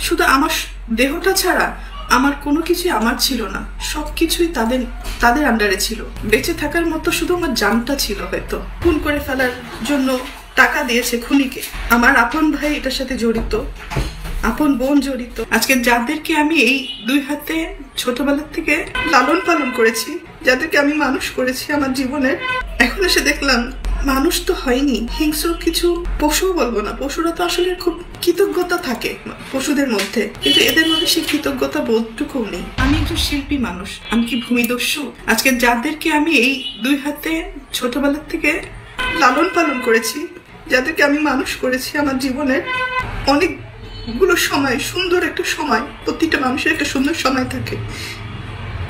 শুধু আমার দেহটা ছাড়া আমার কোনো কিছুই আমার ছিল না, সবকিছুই তাদের তাদের আন্ডারে ছিল। বেঁচে থাকার মতো শুধু আমার জানটা ছিল। হয়তো খুন করে ফেলার জন্য টাকা দিয়েছে খুনিকে। আমার আপন ভাই এটার সাথে জড়িত, আপন বোন জড়িত। আজকে যাদেরকে আমি এই দুই হাতে ছোটবেলার থেকে লালন পালন করেছি, যাদেরকে আমি মানুষ করেছি আমার জীবনের, এখন এসে দেখলাম মানুষ তো হয়নি, হিংস্র কিছু পশুও বলবো না। পশুরা তো আসলে খুব কৃতজ্ঞতা থাকে পশুদের মধ্যে, কিন্তু এদের মধ্যে সেই কৃতজ্ঞতা বোধটুকু নেই। আমি একজন শিল্পী মানুষ, আমি কি ভূমিদস্যু? আজকে যাদেরকে আমি এই দুই হাতে ছোটবেলার থেকে লালন পালন করেছি, যাদেরকে আমি মানুষ করেছি আমার জীবনের অনেকগুলো সময়, সুন্দর একটা সময়, প্রতিটা মানুষের একটা সুন্দর সময় থাকে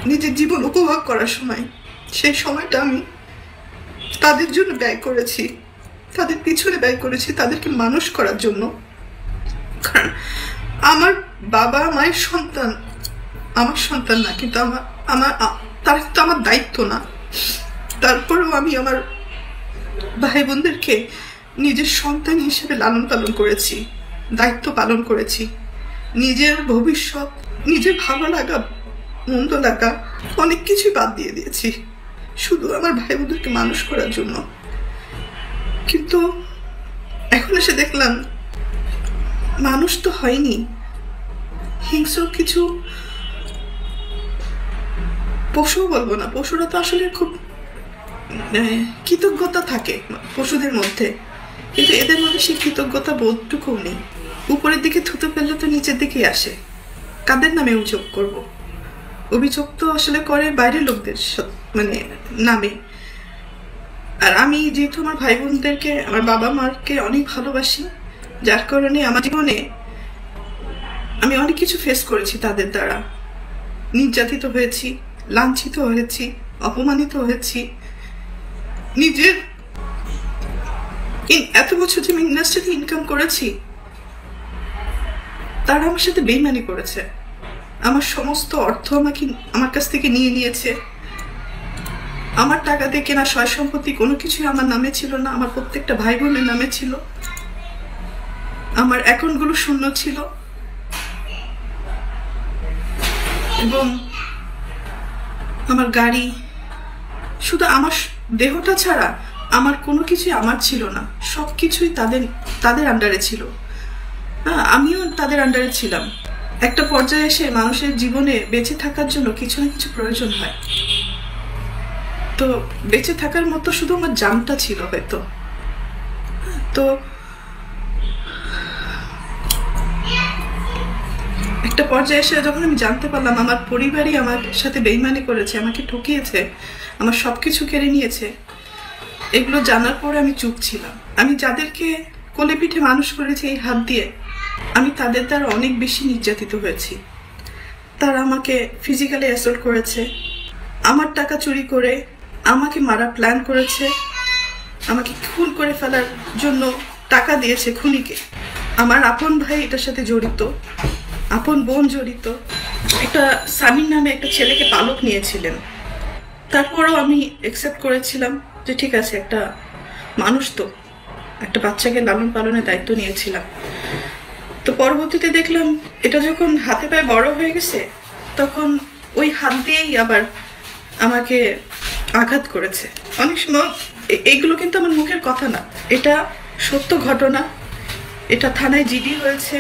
নিজের জীবন উপভোগ করার সময়। সেই সময়টা আমি তাদের জন্য ব্যয় করেছি, তাদের পিছনে ব্যয় করেছি, তাদেরকে মানুষ করার জন্য। কারণ আমার বাবা মায়ের সন্তান আমার সন্তান না, কিন্তু তারা কিন্তু আমার দায়িত্ব না। তারপরেও আমি আমার ভাই বোনদেরকে নিজের সন্তান হিসেবে লালন পালন করেছি, দায়িত্ব পালন করেছি। নিজের ভবিষ্যৎ, নিজের ভালো লাগা মন্দ লাগা অনেক কিছুই বাদ দিয়ে দিয়েছি শুধু আমার ভাই বোনদেরকে মানুষ করার জন্য। কিন্তু এখন এসে দেখলাম মানুষ তো হয়নি, হিংস্র কিছু পশুও বলবো না। পশুরা তো আসলে খুব কৃতজ্ঞতা থাকে পশুদের মধ্যে, কিন্তু এদের মধ্যে সেই কৃতজ্ঞতা বোধটুকু নেই। উপরের দিকে থুতু ফেললে তো নিচের দিকেই আসে। কাদের নামে অভিযোগ করব? অভিযোগ তো আসলে করে বাইরের লোকদের নামে। আর আমি যেহেতু আমার ভাই বোনদেরকে, আমার বাবা মাকে অনেক ভালোবাসি, যার কারণে আমার জীবনে আমি অনেক কিছু ফেস করেছি। তাদের দ্বারা নির্যাতিত হয়েছি, লাঞ্ছিত হয়েছি, অপমানিত হয়েছি। নিজের এত বছর যে আমি ইন্ডাস্ট্রিতে ইনকাম করেছি, তারা আমার সাথে বেইমানি করেছে। আমার সমস্ত অর্থ আমার কাছ থেকে নিয়ে নিয়েছে। আমার টাকা দিয়ে কেনা সয় সম্পত্তি কোনো কিছুই আমার নামে ছিল না, আমার প্রত্যেকটা ভাই বোনের নামে ছিল। আমার অ্যাকাউন্টগুলো শূন্য ছিল এবং আমার গাড়ি, শুধু আমার দেহটা ছাড়া আমার কোনো কিছুই আমার ছিল না, সবকিছুই তাদের আন্ডারে ছিল। আমিও তাদের আন্ডারে ছিলাম। একটা পর্যায়ে এসে মানুষের জীবনে বেঁচে থাকার জন্য কিছু না কিছু প্রয়োজন হয়। তো বেঁচে থাকার মতো শুধু আমার জানটা ছিল হয়তো। তো একটা পর্যায়ে এসে যখন আমি জানতে পারলাম আমার পরিবারই আমার সাথে বেইমানি করেছে, আমাকে ঠকিয়েছে, আমার সবকিছু কেড়ে নিয়েছে, এগুলো জানার পরে আমি চুপ ছিলাম। আমি যাদেরকে কোলে পিঠে মানুষ করেছি এই হাত দিয়ে, আমি তাদের দ্বারা অনেক বেশি নির্যাতিত হয়েছি। তারা আমাকে ফিজিক্যালি অ্যাসল্ট করেছে, আমার টাকা চুরি করে আমাকে মারা প্ল্যান করেছে, আমাকে খুন করে ফেলার জন্য টাকা দিয়েছে খুনিকে। আমার আপন ভাই এটার সাথে জড়িত, আপন বোন জড়িত। একটা সামিন নামে একটা ছেলেকে পালক নিয়েছিলেন। তারপরেও আমি অ্যাকসেপ্ট করেছিলাম যে ঠিক আছে, একটা মানুষ তো, একটা বাচ্চাকে লালন পালনের দায়িত্ব নিয়েছিলাম। তো পরবর্তীতে দেখলাম এটা যখন হাতে পায়ে বড় হয়ে গেছে, তখন ওই হাত দিয়েই আবার আমাকে আঘাত করেছে। অনেক সময় এইগুলো কিন্তু আমার মুখের কথা না, এটা সত্য ঘটনা। এটা থানায় জিডি হয়েছে,